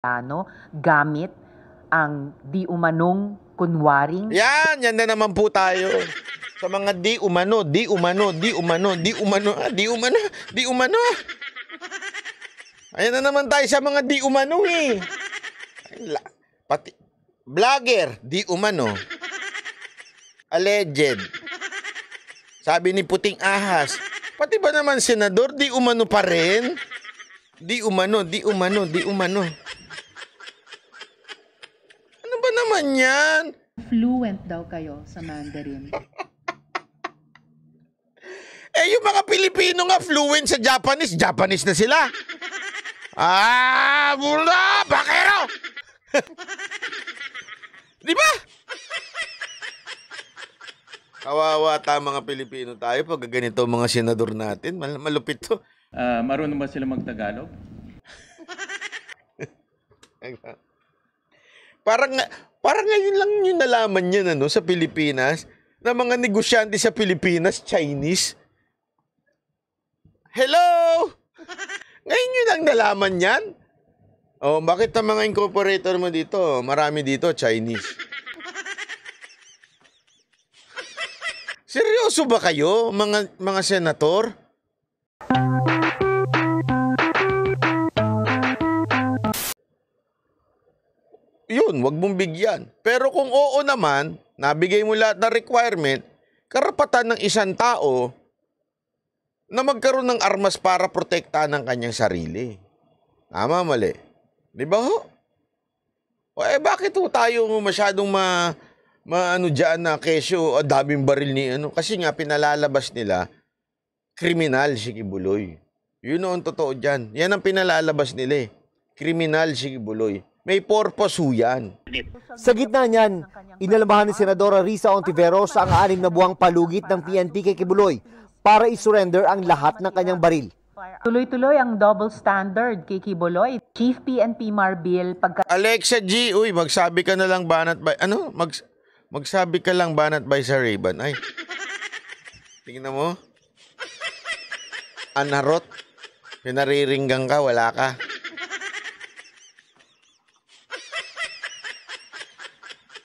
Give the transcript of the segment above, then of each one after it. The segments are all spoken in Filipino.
plano gamit ang di umanong kunwaring Yan na naman po tayo. Sa mga di umano. Ayan na naman tayo sa mga di umano eh. Pati, vlogger, di umano. Alleged. Sabi ni Puting Ahas. Pati ba naman senador, di umano pa rin? Di umano. Ano ba naman yan? fluent daw kayo sa Mandarin. Yung mga Pilipino nga fluent sa Japanese, Japanese na sila. Mula, bakero! Di ba? Kawawa mga Pilipino tayo pag ganito mga senador natin. Malupit to. Marunong ba sila mag-Tagalog? Parang ngayon lang yung nalaman niya sa Pilipinas na mga negosyante sa Pilipinas, Chinese. Hello! Ngayon yun lang nalaman yan? Bakit ang mga incorporator mo dito? Marami dito, Chinese. Seryoso ba kayo, mga senator? Yun, wag mong bigyan. Pero kung oo naman, nabigay mo lahat ng requirement, karapatan ng isang tao na magkaroon ng armas para protektahan ng kanyang sarili. Tama, mali. Di ba ho? Bakit ho tayo masyadong dyan na kesyo, daming baril ni Kasi nga, pinalalabas nila, kriminal si Kibuloy. Yun ang totoo dyan. Yan ang pinalalabas nila eh. Kriminal si Kibuloy. May purpose ho yan. Sa gitna niyan, inalamahan ni Senadora Risa Ontiveros ang 6 na buwang palugit ng PNP kay Kibuloy para isurrender ang lahat ng kanyang baril. Tuloy-tuloy ang double standard kay Kibuloy. Chief PNP Marbil Alexa G, magsabi ka na lang banat by magsabi ka lang banat by sa Ray-Ban. Ay. Tingnan mo. Anarot. Pinariringgang ka, wala ka.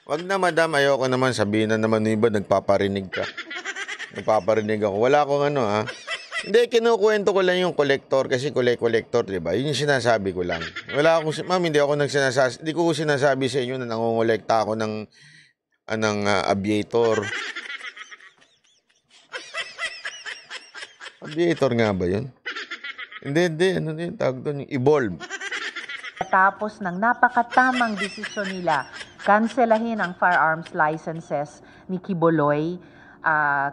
Wag na madam, ayoko naman sabihin na naman ng iba, nagpaparinig ka. Nagpaparinig ako. Wala akong Hindi, kinukuwento ko lang yung collector kasi collector, di ba? Yun yung sinasabi ko lang. Wala akong, ma'am, hindi ko sinasabi sa inyo na nangongolekta ako ng aviator. Aviator nga ba yun? Hindi. Ano yun? Tawag doon yung evolve. Tapos ng napakatamang desisyon nila, kanselahin ang firearms licenses ni Kibuloy.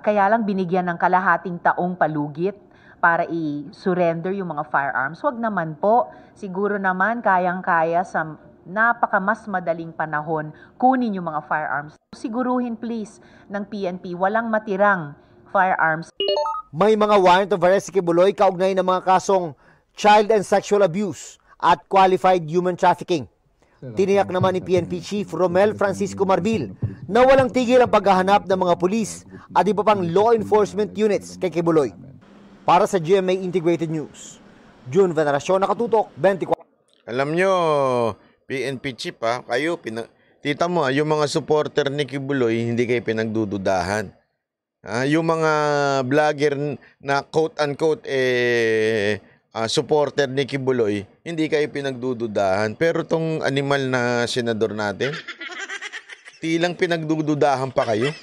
Kaya lang binigyan ng kalahating taong palugit para i-surrender yung mga firearms. Wag naman po. Siguro naman kayang-kaya sa mas madaling panahon kunin yung mga firearms. Siguruhin please ng PNP walang matirang firearms. May mga warrant of arrest si Kibuloy kaugnay ng mga kasong child and sexual abuse at qualified human trafficking. Tiniyak naman ni PNP Chief Romel Francisco Marbil na walang tigil ang paghahanap ng mga pulis at iba pang law enforcement units kay Kibuloy. Para sa GMA Integrated News, June Veneracion, Nakatutok, 24. Alam nyo, PNP Chief kayo, tita mo yung mga supporter ni Kibuloy, hindi kayo pinagdududahan. Yung mga vlogger na quote-unquote supporter ni Kibuloy, hindi kayo pinagdududahan. Pero tong animal na senador natin, tilang pinagdududahan pa kayo.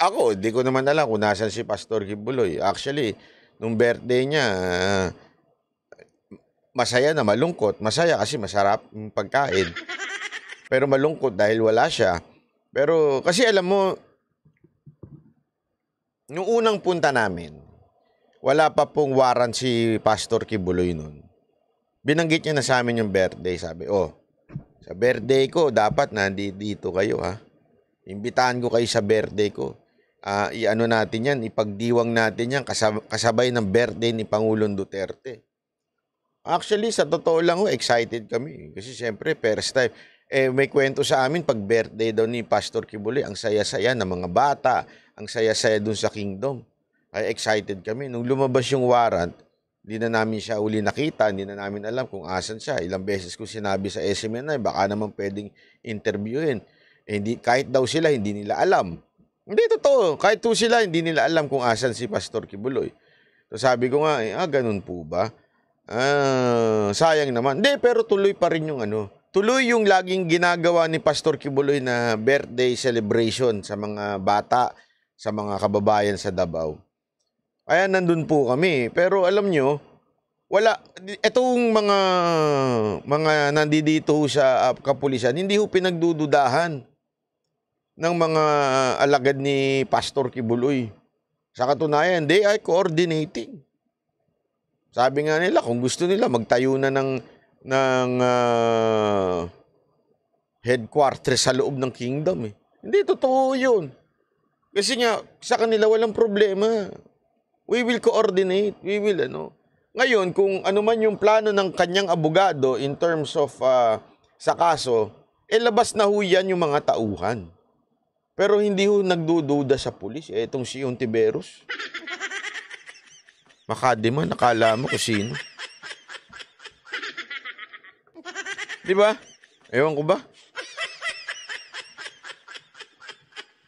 Hindi ko naman alam kung nasan si Pastor Kibuloy. Actually, nung birthday niya, masaya na malungkot. Masaya kasi masarap yung pagkain. Pero malungkot dahil wala siya. Pero kasi alam mo, nung unang punta namin, wala pa pong warrant si Pastor Kibuloy nun. Binanggit niya na sa amin yung birthday. Sabi, sa birthday ko, dapat nandito kayo Imbitahan ko kayo sa birthday ko. Iano natin yan, ipagdiwang natin yan, kasabay ng birthday ni Pangulong Duterte. Actually, sa totoo lang excited kami. Kasi siyempre, first time. May kwento sa amin, pag birthday daw ni Pastor Kibuloy, ang saya-saya ng mga bata, ang saya-saya dun sa kingdom. Ay excited kami. Nung lumabas yung warrant, Hindi na namin siya uli nakita, hindi na namin alam kung asan siya. Ilang beses ko sinabi sa SMNI, baka naman pwedeng interviewin. Hindi, kahit daw sila, hindi nila alam. Hindi totoo. Kahit po sila, hindi nila alam kung asan si Pastor Kibuloy. So sabi ko nga, ganun po ba? Sayang naman. Hindi, pero tuloy pa rin yung ano. Tuloy yung laging ginagawa ni Pastor Kibuloy na birthday celebration sa mga bata, sa mga kababayan sa Davao. Kaya nandun po kami. Pero alam nyo, wala. Itong mga nandito sa kapulisan, hindi ho pinagdududahan ng mga alagad ni Pastor Kibuloy. Sa katunayan, they are coordinating. Sabi nga nila, kung gusto nila, magtayo na ng headquarters sa loob ng kingdom. Hindi, totoo yun. Kasi nga, sa kanila walang problema. We will coordinate. We will, Ngayon, kung ano man yung plano ng kanyang abogado in terms of sa kaso, labas na ho yan yung mga tauhan. Pero hindi ho nagdududa sa pulis. Itong si Ontiveros. Makadima, nakala mo kung sino. Di ba? Ewan ko ba?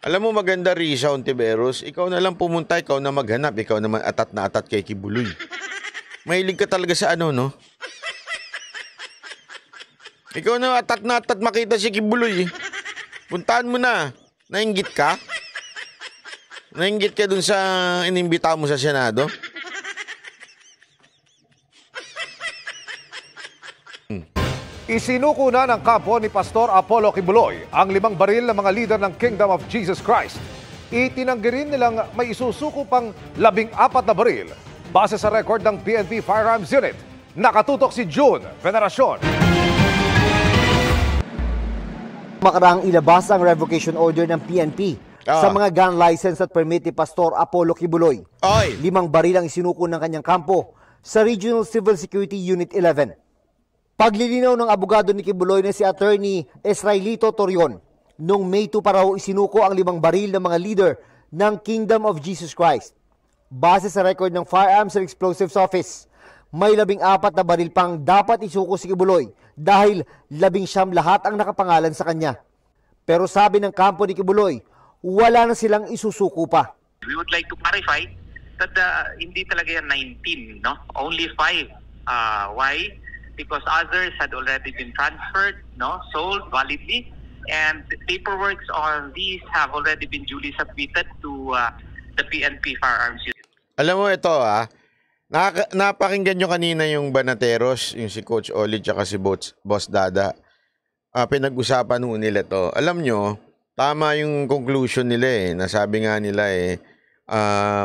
Alam mo maganda, Risa Ontiveros, ikaw na lang pumunta, ikaw na maghanap, ikaw naman atat na atat kay Kibuloy. Mahilig ka talaga sa no? Ikaw na atat makita si Kibuloy. Puntahan mo na. Nainggit ka? Nainggit ka dun sa inimbita mo sa Senado? Isinuko na ng kampo ni Pastor Apollo Kibuloy ang 5 baril ng mga leader ng Kingdom of Jesus Christ. Itinanggi rin nilang may isusuko pang 14 na baril base sa record ng PNP Firearms Unit. Nakatutok si June Veneracion. Makaraang ilabas ang revocation order ng PNP sa mga gun license at permit ni Pastor Apollo Kibuloy. 5 baril ang isinuko ng kanyang kampo sa Regional Civil Security Unit 11. Paglilinaw ng abogado ni Kibuloy na si Attorney Israelito Torion, noong May 2 pa raw isinuko ang 5 baril ng mga leader ng Kingdom of Jesus Christ. Base sa record ng Firearms and Explosives Office, may 14 na baril pang dapat isuko si Kibuloy dahil 19 lahat ang nakapangalan sa kanya. Pero sabi ng kampo ni Kibuloy, wala na silang isusuko pa. We would like to clarify that hindi talaga yan 19, no? Only 5. Why? Because others had already been transferred, sold validly, and the paperwork on these have already been duly submitted to the PNP Firearms Unit. Alam mo ito napakinggan nyo kanina yung Banateros, yung si Coach Oli tsaka si Boss Dada. Pinag-usapan ho nila to. Alam nyo, tama yung conclusion nila nasabi nga nila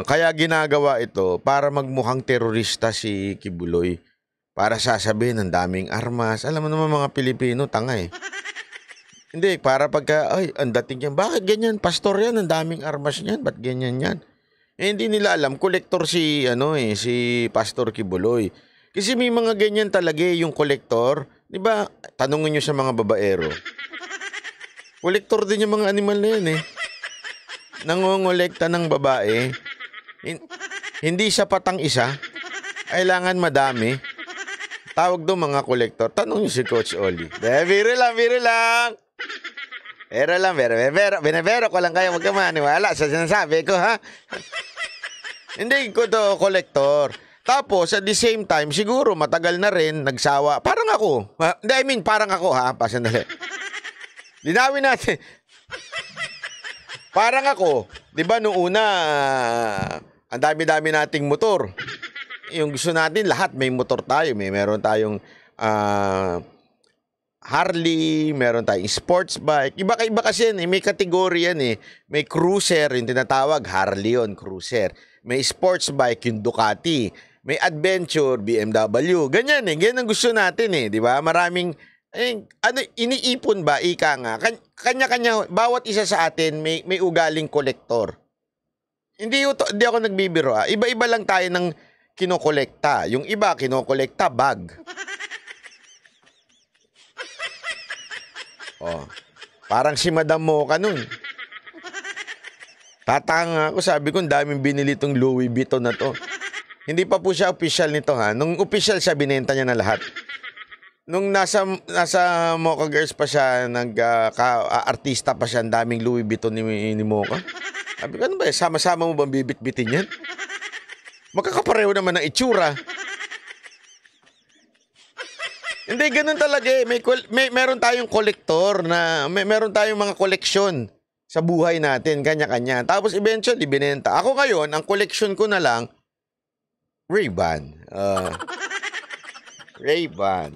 kaya ginagawa ito para magmukhang terorista si Kibuloy. Para sasabihin ng daming armas. Alam mo naman mga Pilipino, tanga Hindi, para pagka, ang dating yan. Bakit ganyan? Pastor yan, ang daming armas niyan. Ba't ganyan yan? Hindi nila alam, kolektor si Pastor Kibuloy. Kasi may mga ganyan talaga yung kolektor. Di ba? Tanungin nyo sa mga babaero. Kolektor din yung mga animal na yan Nangongolekta ng babae. Hindi sapat ang isa. Kailangan madami. Tawag doon mga kolektor. Tanong niyo si Coach Oli. Biro lang. Binibero ko lang kayo. Huwag ka maniwala sa sinasabi ko, ha? Hindi ko to kolektor. Tapos, at the same time, siguro matagal na rin, nagsawa. Parang ako. Parang ako, ha? Pasandali. Linawin natin. Parang ako. Di ba, noong una, ang dami-dami nating motor. Yung gusto natin, lahat may motor tayo. Meron tayong Harley, meron tayong sports bike. Iba kasi yan may kategorya yan May cruiser, yung tinatawag, Harley yun, cruiser. May sports bike, yung Ducati. May adventure, BMW. Ganyan ganyan ang gusto natin di ba? Maraming, iniipon ba, ika nga. Kanya-kanya, bawat isa sa atin may ugaling kolektor. Hindi ako nagbibiro Iba-iba lang tayo ng kinokolekta. Yung iba, kinokolekta bag. Parang si Madam Mocha nun. Tatanga ako, sabi ko, daming binili tong Louis Vuitton na to. Hindi pa po siya official nito ha. Nung official siya, binenta niya na lahat. Nung nasa Mocha Girls pa siya, artista pa siya, ang daming Louis Vuitton ni Mocha. Sabi ko, ano ba, sama-sama mo bang bibit-bitin yan? Magkakapareho naman ng itsura. Hindi, ganun talaga eh. Meron tayong kolektor na, meron tayong mga koleksyon sa buhay natin, kanya-kanya. Tapos eventually, binenta. Ako ngayon, ang koleksyon ko na lang, Ray-Ban. Ray-Ban.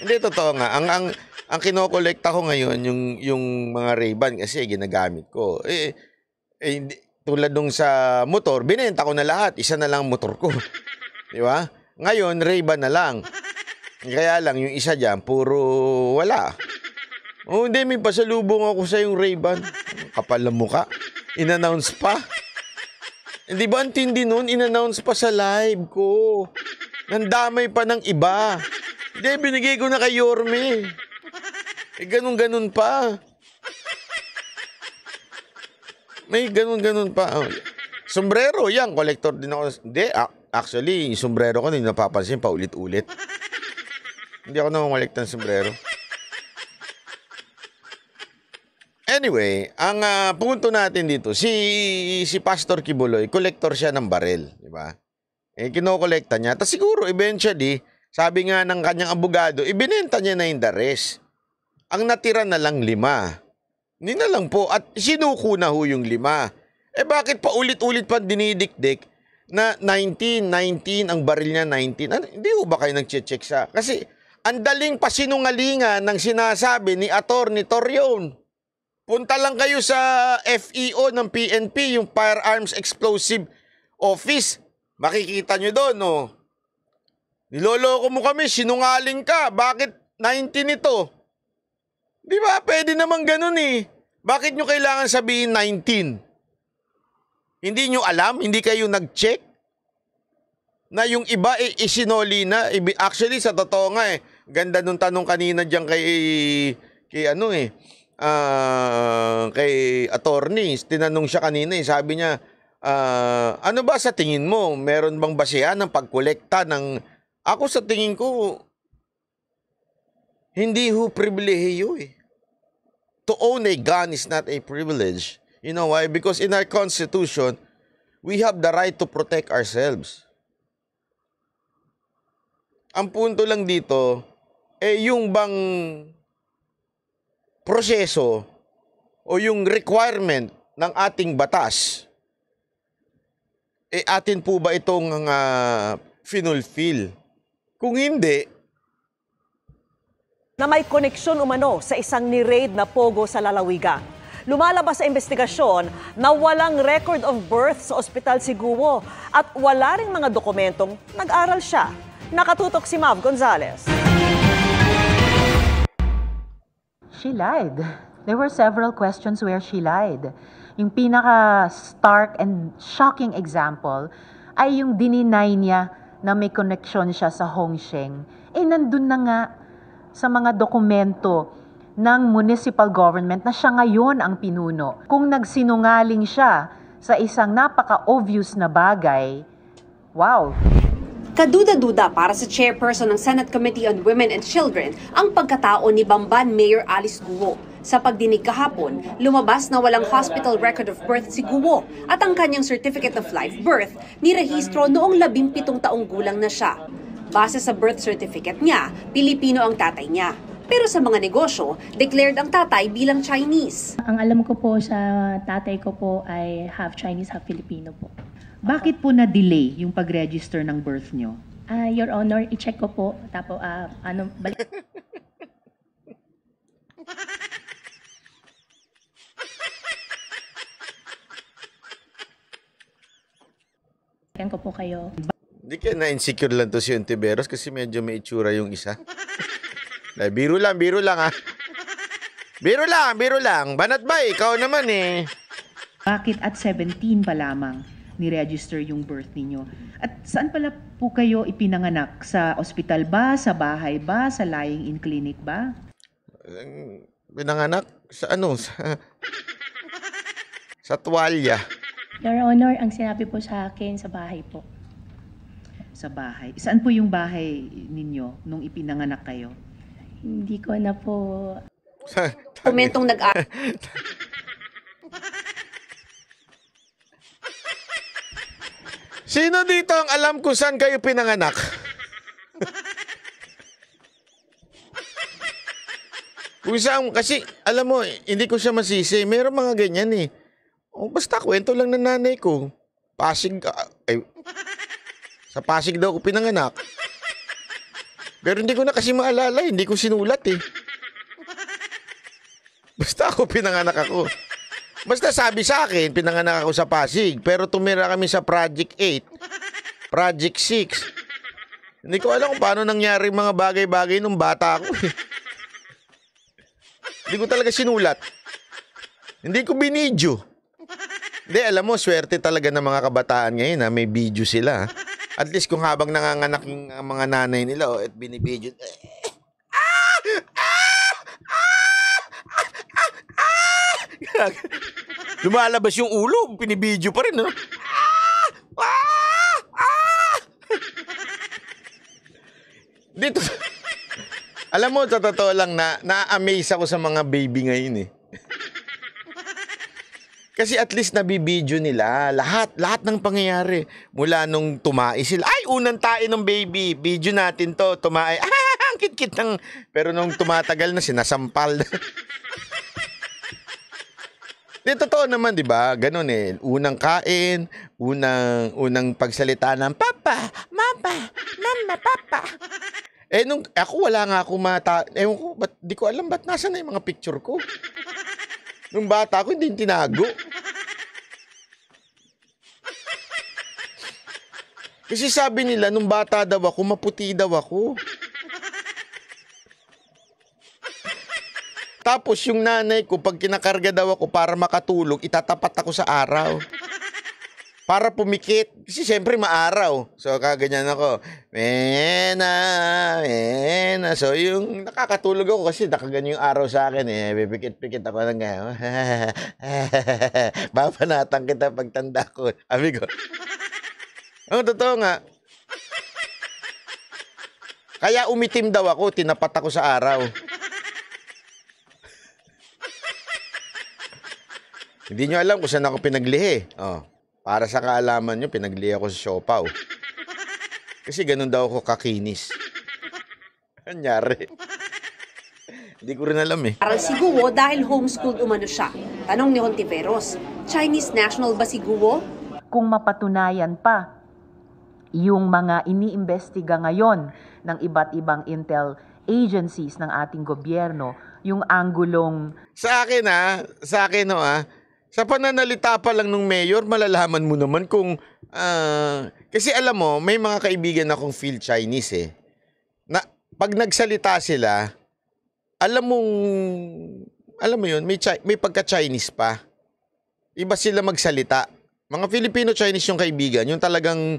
Hindi, totoo nga. Ang kinokolekta ko ngayon, yung mga Ray-Ban kasi ginagamit ko. Tulad nung sa motor, binenta ko na lahat. Isa na lang motor ko. Di ba? Ngayon, Ray-Ban na lang. Kaya lang, yung isa dyan, puro wala. Oh, hindi, may pasalubong ako sa yung Ray-Ban. Kapal na muka. In-announce pa. Hindi ba ang tindi nun? In-announce pa sa live ko. Nandamay pa ng iba. Hindi, binigay ko na kay Yorme. Ganun-ganun pa. May ganun-ganun pa. Sombrero, yan. Collector din ako. Hindi, actually, yung sombrero ko, hindi napapansin pa ulit-ulit. Hindi ako namamolekta ng sombrero. Anyway, ang punto natin dito, si Pastor Kibuloy, collector siya ng baril, di ba? Kinokolekta niya. Tapos siguro, eventually, sabi nga ng kanyang abogado, ibinenta niya na yung the rest. Ang natira na lang 5. Hindi na lang po. At sinuko na ho yung 5. Bakit pa ulit-ulit pa dinidikdik na 19, ang baril niya 19? Hindi ho ba kayo nag-check sa? Kasi, ang daling pasinungalingan ng sinasabi ni Atty. Torion. Punta lang kayo sa FEO ng PNP, yung Firearms Explosive Office. Makikita nyo doon, no? Niloloko mo kami, sinungaling ka. Bakit 19 ito? Di ba? Pwede naman ganun eh. Bakit nyo kailangan sabihin 19? Hindi nyo alam? Hindi kayo nag-check? Na yung iba isinoli na? Actually, sa totoo nga eh. Ganda nung tanong kanina dyan kay attorney. Tinanong siya kanina eh. Sabi niya, ano ba sa tingin mo? Meron bang basehan ng pagkolekta ng... Ako sa tingin ko, hindi ho pribilehiyo eh. To own a gun is not a privilege. You know why? Because in our Constitution, we have the right to protect ourselves. Ang punto lang dito, yung bang proseso o yung requirement ng ating batas, atin po ba itong finulfill? Kung hindi, na may koneksyon umano sa isang ni-raid na pogo sa lalawigan. Lumalabas sa investigasyon na walang record of birth sa Ospital Siguo at wala ring mga dokumentong nag-aral siya. Nakatutok si Mav Gonzalez. She lied. There were several questions where she lied. Yung pinaka-stark and shocking example ay yung dininay niya na may connection siya sa Hongsheng. Nandun na nga sa mga dokumento ng municipal government na siya ngayon ang pinuno. Kung nagsinungaling siya sa isang napaka-obvious na bagay, wow! Kaduda-duda para sa chairperson ng Senate Committee on Women and Children ang pagkatao ni Bamban Mayor Alice Guo. Sa pagdinig kahapon, lumabas na walang hospital record of birth si Guo at ang kanyang certificate of live birth nirehistro noong 17 taong gulang na siya. Base sa birth certificate niya, Pilipino ang tatay niya. Pero sa mga negosyo, declared ang tatay bilang Chinese. Ang alam ko po sa tatay ko po ay half Chinese, half Filipino po. Bakit po na-delay yung pag-register ng birth nyo? Your Honor, i-check ko po. Tapos, balik. Ko po kayo. Hindi kaya na-insecure lang to si Ontiveros kasi medyo may itsura yung isa. Biro lang ha. Biro lang. Banat ba? Ikaw naman eh. Bakit at 17 pa lamang ni-register yung birth ninyo? At saan pala po kayo ipinanganak? Sa ospital ba? Sa bahay ba? Sa lying-in clinic ba? Pinanganak? Sa ano? Sa tuwalya. Your Honor, ang sinabi po sa akin sa bahay po. sa bahay. Saan po yung bahay ninyo nung ipinanganak kayo? Hindi ko na po Komentong Sino dito ang alam kung saan kayo pinanganak? Kung saan, kasi alam mo, hindi ko siya masisi. Meron mga ganyan eh. O, basta kwento lang ng nanay ko. Pasig, sa Pasig daw ako pinanganak. Pero hindi ko na kasi maalala, hindi ko sinulat eh. Basta ako pinanganak ako. Basta sabi sa akin, pinanganak ako sa Pasig. Pero tumira kami sa Project 8, Project 6. Hindi ko alam kung paano nangyari mga bagay-bagay nung bata ako eh. Hindi ko talaga sinulat. Hindi ko binidyo. Hindi, alam mo, swerte talaga ng mga kabataan ngayon na may video sila. At least kung habang nanganganak yung mga nanay nila at binibidyo. Lumalabas yung ulo, pinibidyo pa rin, no? Dito. Alam mo, sa totoo lang na-amaze ako sa mga baby ngayon eh. Kasi at least nabibidyo nila lahat ng pangyayari. Mula nung tumai sila, ay, unang tae ng baby, video natin to, tumai, ang kit-kit ng, pero nung tumatagal na, sinasampal. Di, totoo naman, di ba? Ganun eh. Unang kain, unang pagsalita ng papa, mama, mama, papa. Eh, nung ako wala nga ako ewan ko, di ko alam ba't nasa na yung mga picture ko. Nung bata ko, hindi tinago. Kasi sabi nila, nung bata daw ako, maputi daw ako. Tapos yung nanay ko, pag kinakarga daw ako para makatulog, itatapat ako sa araw. Para pumikit. Kasi siyempre maaraw. So kaganyan ako. Mena. So yung nakakatulog ako kasi nakaganyan yung araw sa akin eh. Pipikit-pikit ako ng gano'n. Babanatan kita pagtanda ko. Sabi ko. Ang totoo nga. Kaya umitim daw ako, tinapat ako sa araw. Hindi nyo alam kung saan ako pinaglihi. Oh. Para sa kaalaman nyo, pinaglihi ako sa siopaw. Kasi ganun daw ako kakinis. Anyari. Hindi ko rin alam eh. Aral si Guo dahil homeschooled umano siya. Tanong ni Hontiveros, Chinese national ba si Guo? Kung mapatunayan pa yung mga iniimbestiga ngayon ng iba't ibang intel agencies ng ating gobyerno, yung anggulong... Sa akin sa pananalita pa lang ng mayor, malalaman mo naman kung... kasi alam mo, may mga kaibigan akong field Chinese eh. Na pag nagsalita sila, alam mo yun, may pagka-Chinese pa. Iba sila magsalita. Mga Filipino-Chinese yung kaibigan, yung talagang,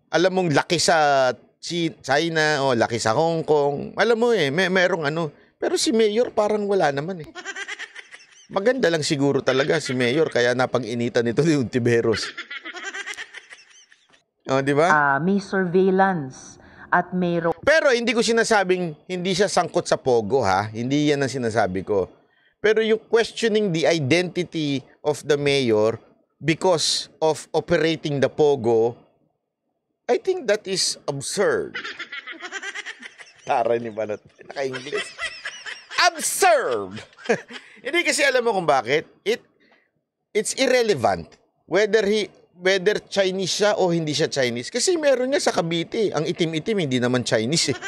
alam mong laki sa China o laki sa Hong Kong. Alam mo eh, merong ano. Pero si mayor parang wala naman eh. Maganda lang siguro talaga si Mayor kaya napag-initan nito ni Hontiveros. Oh, di ba? May surveillance at mayroong... Pero hindi ko sinasabing hindi siya sangkot sa Pogo ha. Hindi yan ang sinasabi ko. Pero yung questioning the identity of the mayor because of operating the Pogo, I think that is absurd. Tara ni Banat. Naka-English. Absurd! Hindi kasi alam mo kung bakit. It's irrelevant whether Chinese siya o hindi siya Chinese. Kasi meron niya sa Cavite. Ang itim-itim, hindi naman Chinese eh.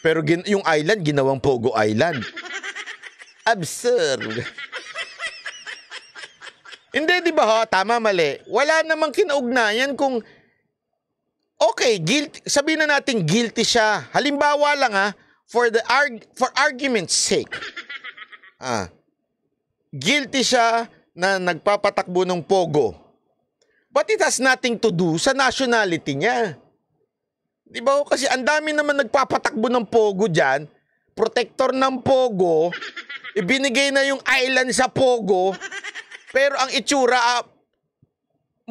Pero yung island, ginawang Pogo Island. Absurd. Hindi, di ba ho? Tama, mali. Wala namang kinaugnayan kung okay, guilty, sabihin na natin guilty siya. Halimbawa lang for argument's sake. Guilty siya na nagpapatakbo ng Pogo. But it has nothing to do sa nationality niya. Di ba? Kasi ang dami naman nagpapatakbo ng Pogo dyan. Protector ng Pogo. Ibinigay na yung island sa Pogo. Pero ang itsura,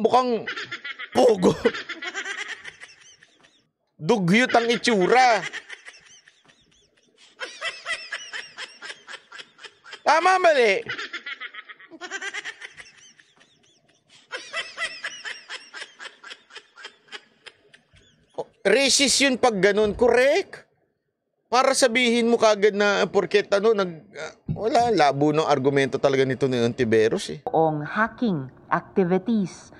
mukhang Pogo. dugyot ang itsura. Tama, mali. Racist yun pag ganun, correct? Para sabihin mo kagad na porket wala, labo ng argumento talaga nito ni Ontiveros eh. Ang hacking activities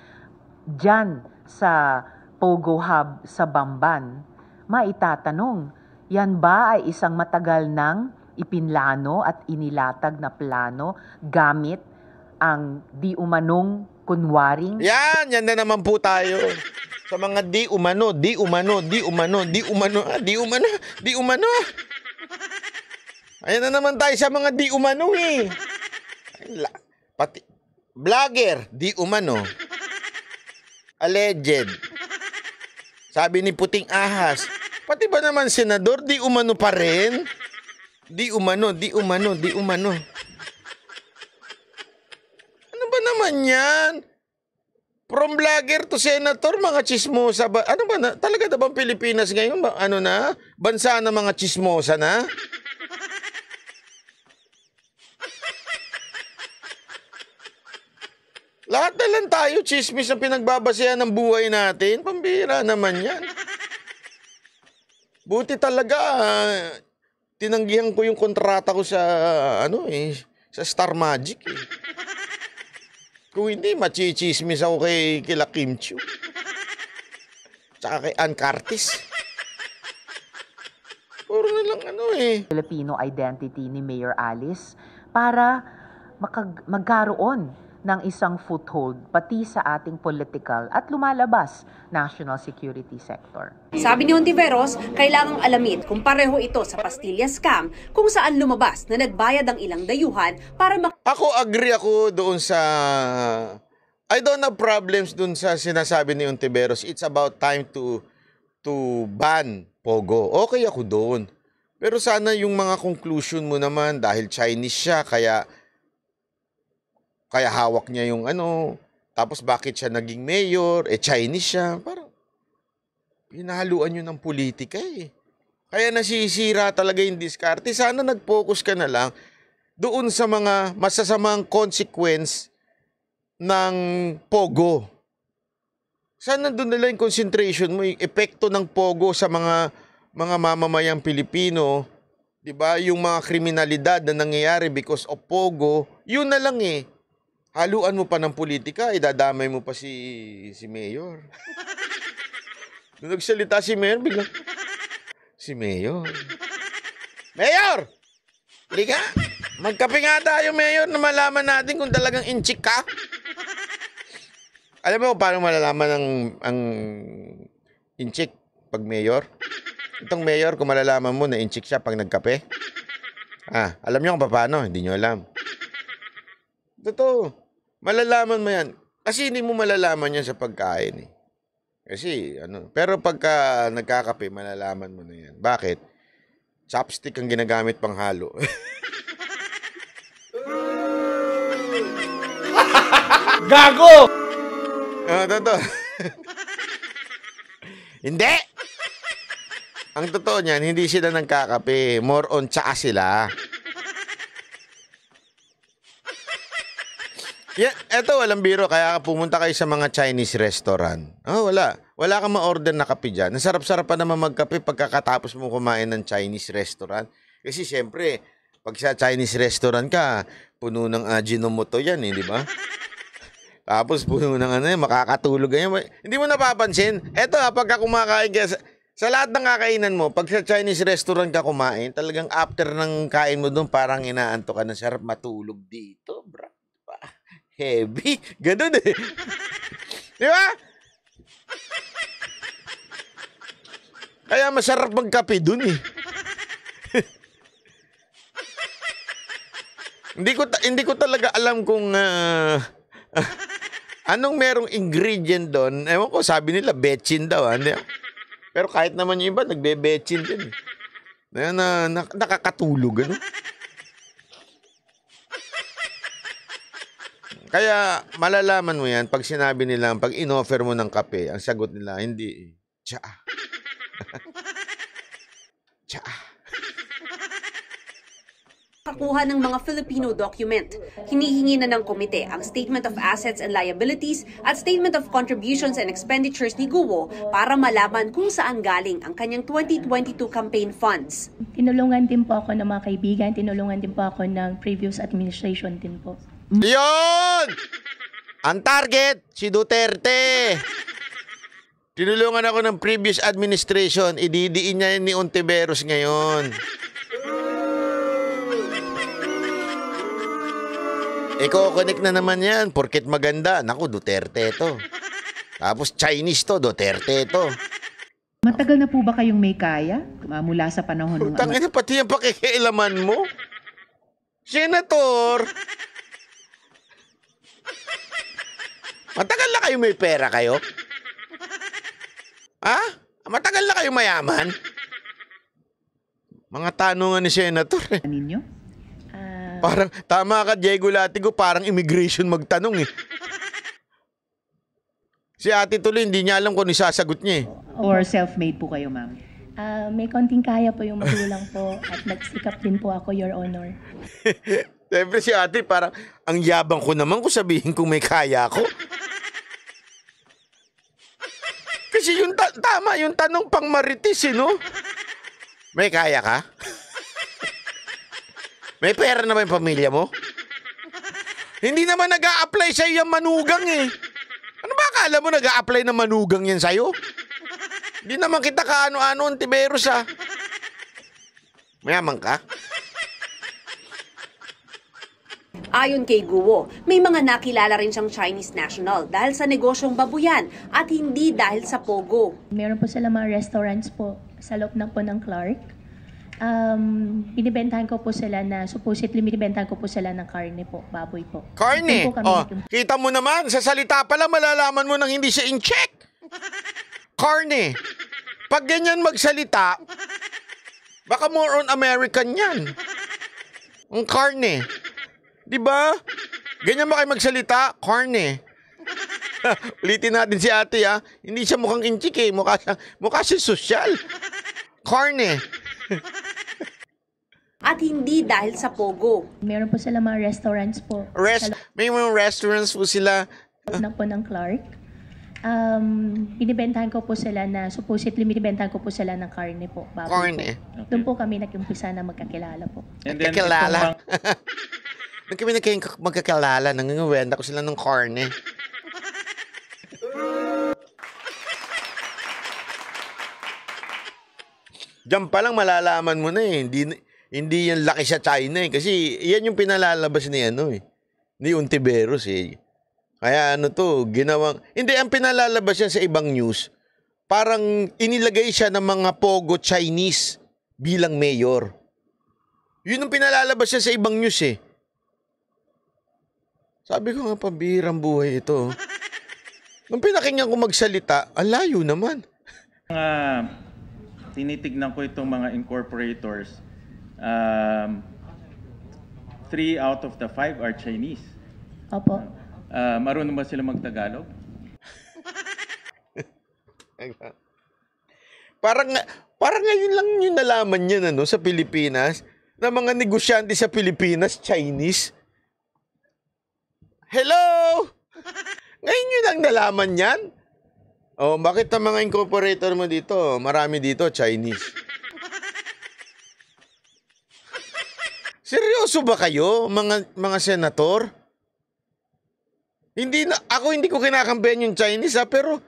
dyan sa Pogo Hub sa Bamban, maitatanong, yan ba ay isang matagal nang ipinlano at inilatag na plano gamit ang di umanong kunwaring? Yan na naman po tayo. Sa mga di umano. Ayan na naman tayo sa mga di umano eh. Pati, vlogger, di umano. Alleged. Sabi ni Puting Ahas, pati ba naman senador, di umano pa rin? Di umano. Ano ba naman yan? From vlogger to senator, mga chismosa ba? Ano ba talaga na bang Pilipinas ngayon? Bansa na mga chismosa na? Lahat na lang tayo chismis ang pinagbabasehan ng buhay natin. Pambira naman yan. Buti talaga, tinanggihan ko yung kontrata ko sa, sa Star Magic eh. Kung hindi, machichismis ako kila Kim Chiu. Tsaka kay Ann Curtis. Puro na lang Filipino identity ni Mayor Alice para magkaroon ng isang foothold pati sa ating political at lumalabas national security sector. Sabi ni Ontiveros, kailangang alamin kung pareho ito sa Pastilla scam kung saan lumabas na nagbayad ang ilang dayuhan para Ako agree ako doon sa I don't have problems doon sa sinasabi ni Ontiveros. It's about time to ban Pogo. Okay ako doon. Pero sana yung mga conclusion mo naman dahil Chinese siya kaya hawak niya yung tapos bakit siya naging mayor, Chinese siya, parang hinahaluan yun ng politika eh. Kaya nasisira talaga yung diskarte. Sana nag-focus ka na lang doon sa mga masasamang consequence ng Pogo. Sana doon nila yung concentration mo, yung epekto ng Pogo sa mga mamamayang Pilipino, 'di ba? Yung mga kriminalidad na nangyayari because of Pogo, yun na lang eh. Haluan mo pa ng politika, idadamay mo pa si Mayor. Nung nagsalita si Mayor, biglang, si Mayor. Mayor! Halika! Magkape nga tayo, Mayor, na malaman natin kung talagang inchik ka. Alam mo paano malalaman ang inchik pag Mayor? Itong Mayor, kung malalaman mo na inchik siya pag nagkape. Alam niyo kung paano? Hindi niyo alam. Totoo. Malalaman mo yan. Kasi hindi mo malalaman yan sa pagkain eh. Kasi pero pagka nagkakape, malalaman mo na yan. Bakit? Chopstick ang ginagamit pang halo. Gago! Totoo. Hindi! Ang totoo niyan, hindi sila nagkakape. More on tsaa sila. Yeah, eto walang biro, kaya pumunta kayo sa mga Chinese restaurant. Wala kang ma-order na kape dyan. Nasarap-sarap pa naman magkape pagkakatapos mo kumain ng Chinese restaurant. Kasi siyempre, pag sa Chinese restaurant ka, puno ng Ajinomoto yan di ba? Tapos puno ng makakatulog ganyan. Hindi mo napapansin? Eto pagka kumakain ka, sa lahat ng kakainan mo, pag sa Chinese restaurant ka kumain, talagang after ng kain mo doon, parang inaanto ka na, sarap matulog dito, bro. Heavy. Ganun eh. Di ba? Kaya masarap magkape dun eh. Hindi ko talaga alam kung anong merong ingredient doon. Ewan ko, sabi nila betchin daw. Pero kahit naman yung iba, nagbe-betchin din. Nakakatulog. Kaya malalaman mo yan pag sinabi nila, pag in-offer mo ng kape, ang sagot nila, hindi, tsaa. Tsa. Kakuha ng mga Filipino document. Hinihingi na ng komite ang Statement of Assets and Liabilities at Statement of Contributions and Expenditures ni Guo para malaman kung saan galing ang kanyang 2022 campaign funds. Tinulungan din po ako ng mga kaibigan, tinulungan din po ako ng previous administration din po. Yun! Ang target, si Duterte. Tinulungan ako ng previous administration. Ididiin niya ni Ontiveros ngayon. Iko-connect na naman yan. Porket maganda. Naku, Duterte to. Tapos Chinese to, Duterte to. Matagal na po ba kayong may kaya? Mula sa panahon ng... Tangina pati yung pakikialaman mo. Senator! Matagal na kayo may pera kayo? Ha? Matagal na kayo mayaman? Mga tanungan ni Senator eh. Ninyo? Parang, tama ka, Diego Latigo, parang immigration magtanong eh. Si ate tuloy, hindi niya alam kung ano sasagot niya eh. Or self-made po kayo, ma'am? May konting kaya po yung magulang po at nagsikap din po ako, Your Honor. Siyempre si ate, parang, ang yabang ko naman kung sabihin kung may kaya ko. Kasi yung tama, yung tanong pang maritis eh, no? May kaya ka? May pera na ba yung pamilya mo? Hindi naman nag-a-apply sa'yo yung manugang eh. Ano ba akala mo nag-a-apply na manugang yan sa'yo? Hindi naman kita kaano-ano ang Ontiveros ah. Mayaman ka? Ayon kay Guo, may mga nakilala rin siyang Chinese national dahil sa negosyong babuyan at hindi dahil sa pogo. Meron po sila mga restaurants po sa loob na po ng Clark. Binibentahan ko po sila na, supposedly binibentahan ko po sila ng karne po, baboy po. Karne? Doon po kami Oh, naging- kita mo naman, sa salita pala malalaman mo nang hindi siya in check. Karne. Pag ganyan magsalita, baka more on American yan. Ang karne. Di ba? Ganyan ba kayo magsalita? Karne. Ulitin natin si ate ha. Hindi siya mukhang in check eh. Mukha siya sosyal. Karne. At hindi dahil sa pogo. Meron po sila mga restaurants po sa May mga restaurants po sila. loob na po ng Clark. Binibentahan ko po sila na, supposedly binibentahan ko po sila ng karne po, baboy Karne. po. Doon po kami nag-umpisa na magkakilala po. And then, Magkakilala. Nung kami magkakilala, nangingiwenda ko sila ng karne. Diyan pa lang malalaman mo na eh. Hindi yan laki sa China eh. Kasi yan yung pinalalabas ni ano eh. Ni Ontiveros eh. Kaya ano to, ginawang... Hindi, ang pinalalabas yan sa ibang news, parang inilagay siya ng mga pogo Chinese bilang mayor. Yun ang pinalalabas siya sa ibang news eh. Sabi ko nga, pambihirang buhay ito. Nung pinakinggan ko magsalita, ang layo naman. Tinitignan ko itong mga incorporators. 3 out of the 5 are Chinese. Opo. Marunong ba sila magtagalog? Parang ngayon lang yung nalaman niya ano, sa Pilipinas na mga negosyante sa Pilipinas, Chinese. Hello! Ngayon yun ang nalaman yan? Oh, bakit ang mga incorporator mo dito? Marami dito, Chinese. Seryoso ba kayo, mga senator? Hindi ko kinakampihan yung Chinese ha, pero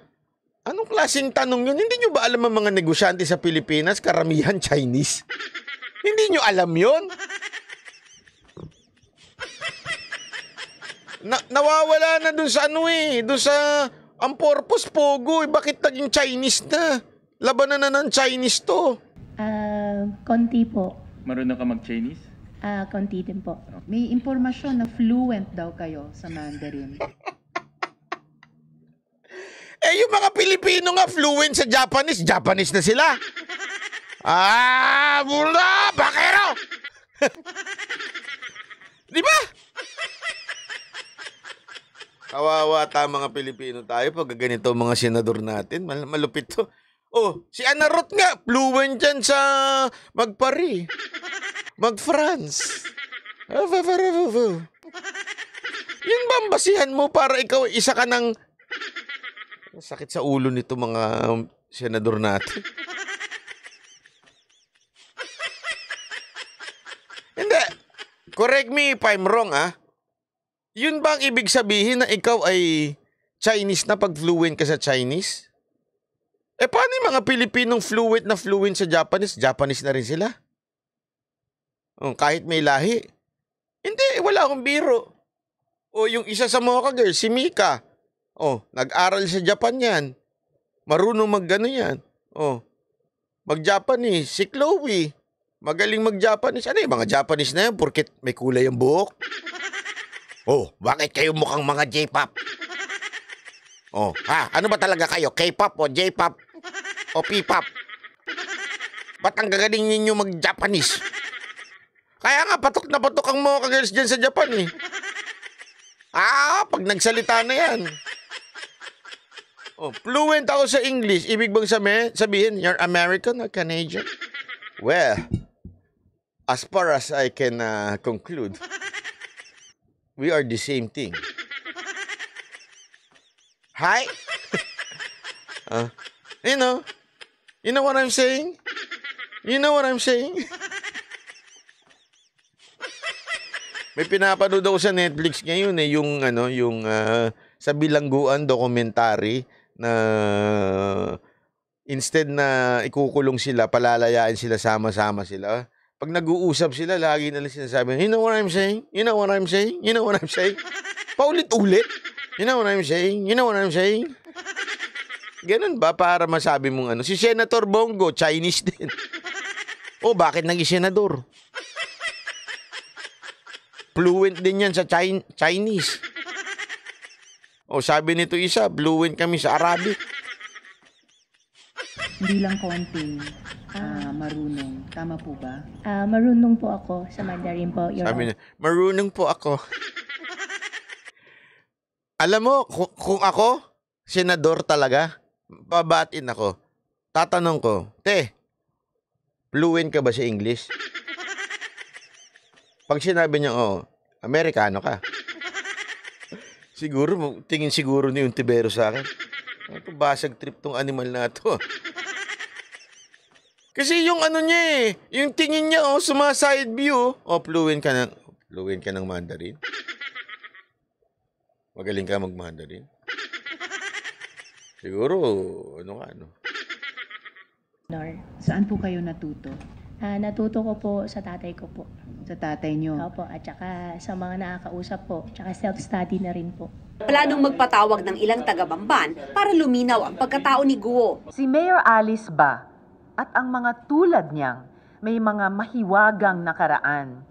anong klaseng tanong yun? Hindi nyo ba alam ang mga negosyante sa Pilipinas, karamihan Chinese? Hindi nyo alam yun? Nawawala na dun sa ano eh, dun sa ang purpose pogo eh, bakit naging Chinese na? Labanan na ng Chinese to. Konti po. Marunong ka mag-Chinese? Konti din po. May impormasyon na fluent daw kayo sa Mandarin. Eh, yung mga Pilipino nga fluent sa Japanese, Japanese na sila. Mula, bakero! Di ba? Kawawa ta mga Pilipino tayo pag ganito mga senador natin. Malupit to. Oh, si Ana Ruth nga, fluent yan sa mag-Paris, mag-France. Yun ba ang basihan mo para ikaw isa ka ng... Sakit sa ulo nito mga senador natin. Hindi. Correct me if I'm wrong, ah. Yun ba ang ibig sabihin na ikaw ay Chinese na pag fluent ka sa Chinese? Eh, paano yung mga Pilipinong fluent sa Japanese? Japanese na rin sila. Kahit may lahi. Hindi, wala akong biro. O yung isa sa Mocha Girls, si Mika. Nag-aral sa Japan yan. Marunong mag-gano yan. Mag-Japanese. Si Chloe. Magaling mag-Japanese. Ano yung mga Japanese na yan? Porket may kulay ang buhok? Bakit kayo mukhang mga J-pop? Ano ba talaga kayo? K-pop o J-pop? O P-pop? Ba't ang gagaling ninyo mag-Japanese? Kaya nga, patok na patok ang Mocha Girls dyan sa Japan eh. Pag nagsalita na yan. Fluent ako sa English. Ibig bang sabihin, you're American or Canadian? Well, as far as I can conclude, we are the same thing. Hi? You know what I'm saying? You know what I'm saying? May pinapanood ako sa Netflix ngayon yung sa bilangguan documentary na instead na ikukulong sila, palalayain sila, sama-sama sila. Pag nag-uusap sila, lagi nila sinasabi, you know what I'm saying? You know what I'm saying? You know what I'm saying? Paulit-ulit. You know what I'm saying? You know what I'm saying? Ganun ba para masabi mong si Senator Bongo, Chinese din. Bakit naging senador? Fluent din yan sa Chinese. Sabi nito isa, fluent kami sa Arabic. Hindi lang konting marunong. Tama po ba? Marunong po ako sa Mandarin po, Your Sabi niya, marunong po ako. Alam mo, kung ako, senador talaga, babatin ako. Tatanong ko, fluent ka ba sa English? Pag sinabi niya, Amerikano ka. Tingin siguro ni Untibero sa akin. Basag trip tong animal na to. Kasi yung niya yung tingin niya, suma-side view. Fluent ka ng Mandarin. Magaling ka mag-Mandarin. Siguro, Saan po kayo natuto? Natuto ko po sa tatay ko po. Sa tatay nyo? Opo, at saka sa mga nakakausap po, at saka self-study na rin po. Planong magpatawag ng ilang taga-Bamban para luminaw ang pagkatao ni Guo. Si Mayor Alice ba at ang mga tulad niyang may mga mahiwagang nakaraan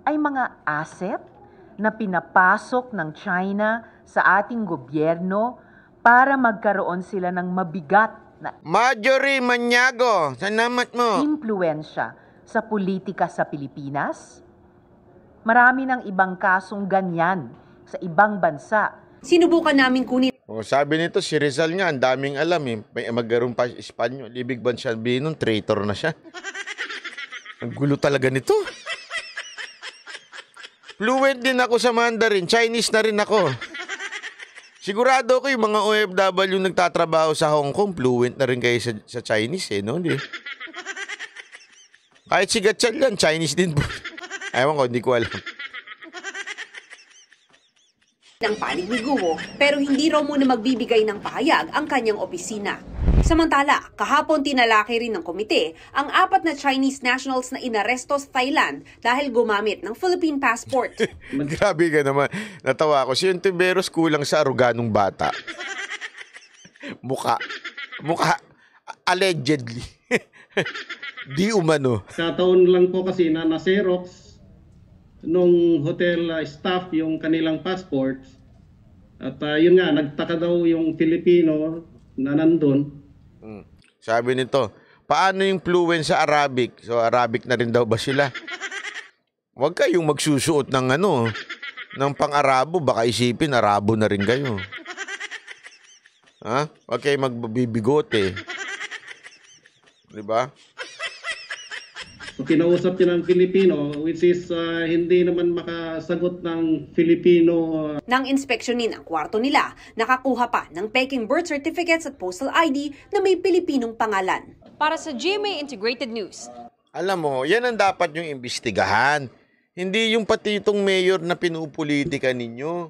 ay mga asset na pinapasok ng China sa ating gobyerno para magkaroon sila ng mabigat na Marjorie Maniago, salamat mo. impluensya sa politika sa Pilipinas? Marami ng ibang kasong ganyan sa ibang bansa. Sinubukan namin kunin Sabi nito, si Rizal nga, ang daming alam May magkaroon pa Espanyol. Ibig ba sabihin nun, traitor na siya? Ang gulo talaga nito. Fluent din ako sa Mandarin. Chinese na rin ako. Sigurado ko yung mga OFW nagtatrabaho sa Hong Kong, fluent na rin kayo sa Chinese no? Di? Kahit si Gatchal yan, Chinese din po. Ewan ko, hindi ko alam. ng panig ni Guo, pero hindi raw muna magbibigay ng pahayag ang kanyang opisina. Samantala, kahapon tinalaki rin ng komite ang 4 na Chinese nationals na inaresto sa Thailand dahil gumamit ng Philippine passport. Grabe ka naman. Natawa ako. Si Ontiveros kulang sa aruganong bata. Mukha. Allegedly. Di umano. Kataon lang po kasi na na-Xerox nung hotel staff yung kanilang passports. At yun nga, nagtaka daw yung Filipino na nandun. Sabi nito, paano yung fluent sa Arabic? So Arabic na rin daw ba sila? Huwag kayong magsusuot ng ng pang-Arabo. Baka isipin, Arabo na rin kayo. Ha? Huwag kayong magbibigote. Di ba? So kinausap niya ng Filipino, which is hindi naman makasagot ng Filipino. Nang inspeksyonin ang kwarto nila, nakakuha pa ng peking birth certificates at postal ID na may Pilipinong pangalan. Para sa GMA Integrated News. Alam mo, yan ang dapat yung imbestigahan. Hindi yung pati itong mayor na pinupolitika ninyo.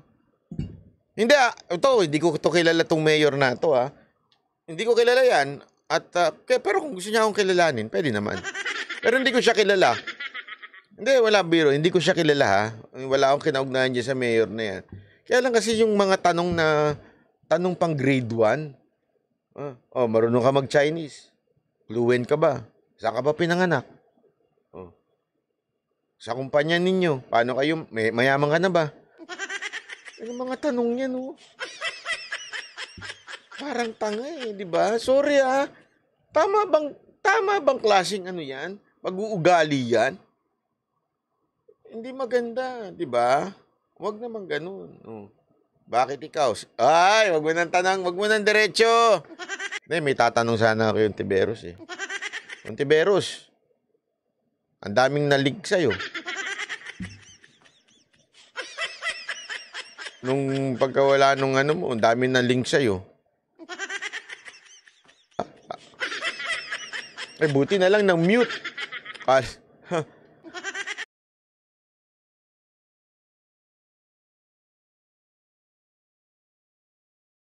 Hindi hindi ko to kilala tong mayor na to Hindi ko kilala yan. At, pero kung gusto niya akong kilalanin, pwede naman. Pero hindi ko siya kilala. Hindi, wala biro. Hindi ko siya kilala Wala akong kinaugnahan niya sa mayor na yan. Kaya lang kasi yung mga tanong pang grade 1. Marunong ka mag-Chinese. Fluent ka ba? Saan ka ba pinanganak? Sa kumpanya ninyo, paano kayo? Mayaman ka na ba? Ano mga tanong niya, no? Parang tanga di ba? Sorry Tama bang klaseng ano yan? Pag-uugali yan? Hindi maganda, di ba? Huwag naman ganun. Bakit ikaw? Ay, wag mo nang diretso. May tatanong sana ako yung Tiberos Yung Tiberos, ang daming nalig sa'yo. Nung pagkawala nung mo, ang daming naling sa'yo. Buti na lang ng mute.